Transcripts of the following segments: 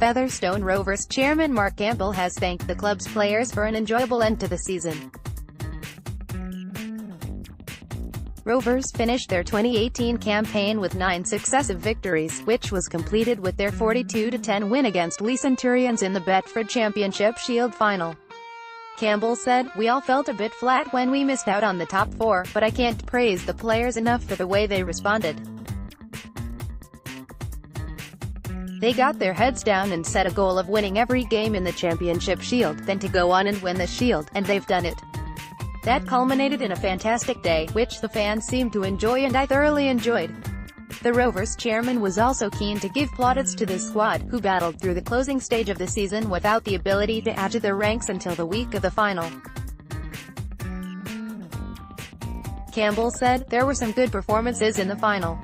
Featherstone Rovers chairman Mark Campbell has thanked the club's players for an enjoyable end to the season. Rovers finished their 2018 campaign with 9 successive victories, which was completed with their 42-10 win against Leigh Centurions in the Betfred Championship Shield Final. Campbell said, "We all felt a bit flat when we missed out on the top 4, but I can't praise the players enough for the way they responded. They got their heads down and set a goal of winning every game in the Championship Shield, then to go on and win the Shield, and they've done it. That culminated in a fantastic day, which the fans seemed to enjoy and I thoroughly enjoyed." The Rovers chairman was also keen to give plaudits to the squad, who battled through the closing stage of the season without the ability to add to their ranks until the week of the final. Campbell said, "There were some good performances in the final.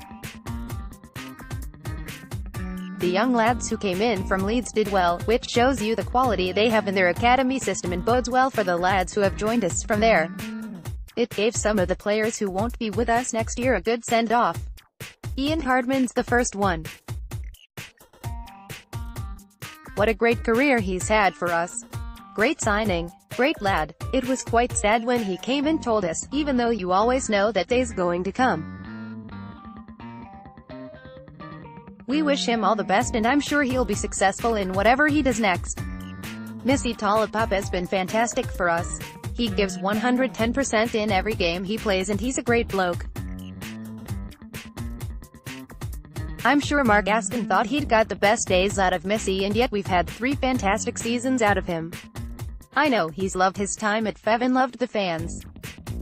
The young lads who came in from Leeds did well, which shows you the quality they have in their academy system and bodes well for the lads who have joined us from there. It gave some of the players who won't be with us next year a good send-off. Ian Hardman's the first one. What a great career he's had for us. Great signing. Great lad. It was quite sad when he came and told us, even though you always know that day's going to come. We wish him all the best and I'm sure he'll be successful in whatever he does next. Missy Talipap has been fantastic for us. He gives 110% in every game he plays and he's a great bloke. I'm sure Mark Aston thought he'd got the best days out of Missy and yet we've had 3 fantastic seasons out of him. I know he's loved his time at Fev and loved the fans.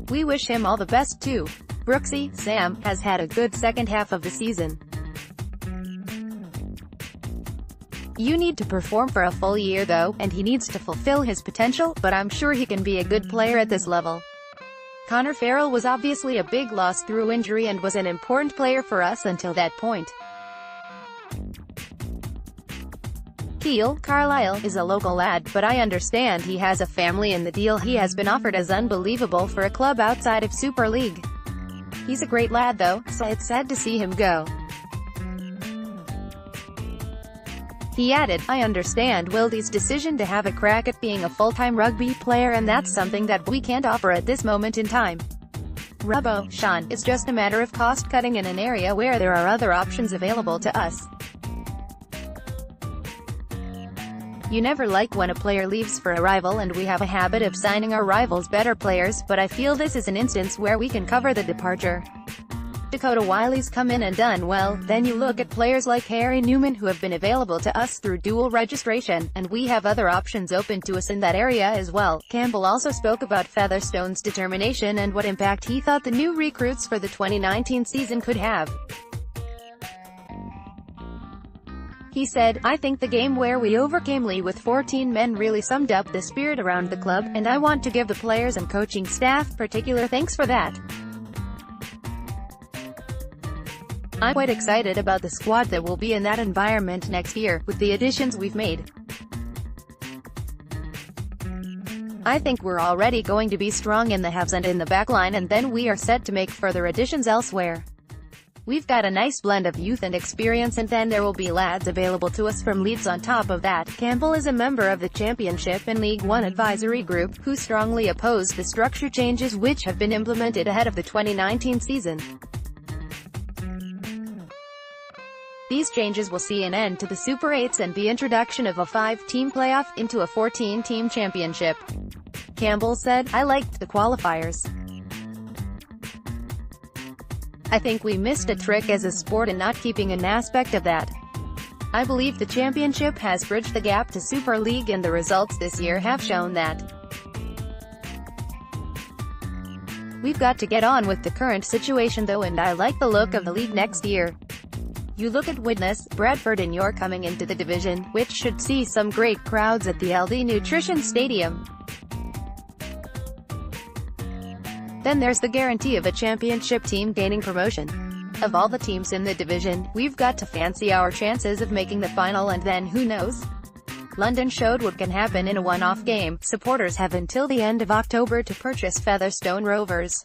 We wish him all the best too. Brooksy, Sam, has had a good second half of the season. You need to perform for a full year though, and he needs to fulfill his potential, but I'm sure he can be a good player at this level. Connor Farrell was obviously a big loss through injury and was an important player for us until that point. Keel Carlisle is a local lad, but I understand he has a family and the deal he has been offered is unbelievable for a club outside of Super League. He's a great lad though, so it's sad to see him go." He added, "I understand Wildy's decision to have a crack at being a full-time rugby player and that's something that we can't offer at this moment in time. Rubbo, Sean, it's just a matter of cost-cutting in an area where there are other options available to us. You never like when a player leaves for a rival and we have a habit of signing our rivals' better players, but I feel this is an instance where we can cover the departure. Dakota Wiley's come in and done well, then you look at players like Harry Newman who have been available to us through dual registration, and we have other options open to us in that area as well." Campbell also spoke about Featherstone's determination and what impact he thought the new recruits for the 2019 season could have. He said, "I think the game where we overcame Leigh with 14 men really summed up the spirit around the club, and I want to give the players and coaching staff particular thanks for that. I'm quite excited about the squad that will be in that environment next year, with the additions we've made. I think we're already going to be strong in the halves and in the back line and then we are set to make further additions elsewhere. We've got a nice blend of youth and experience and then there will be lads available to us from Leeds on top of that." Campbell is a member of the Championship and League One advisory group, who strongly oppose the structure changes which have been implemented ahead of the 2019 season. These changes will see an end to the Super 8s and the introduction of a 5-team playoff, into a 14-team championship. Campbell said, "I liked the qualifiers. I think we missed a trick as a sport in not keeping an aspect of that. I believe the championship has bridged the gap to Super League and the results this year have shown that. We've got to get on with the current situation though and I like the look of the league next year. You look at Widnes, Bradford and you're coming into the division, which should see some great crowds at the LD Nutrition Stadium. Then there's the guarantee of a championship team gaining promotion. Of all the teams in the division, we've got to fancy our chances of making the final and then who knows? London showed what can happen in a one-off game. Supporters have until the end of October to purchase Featherstone Rovers.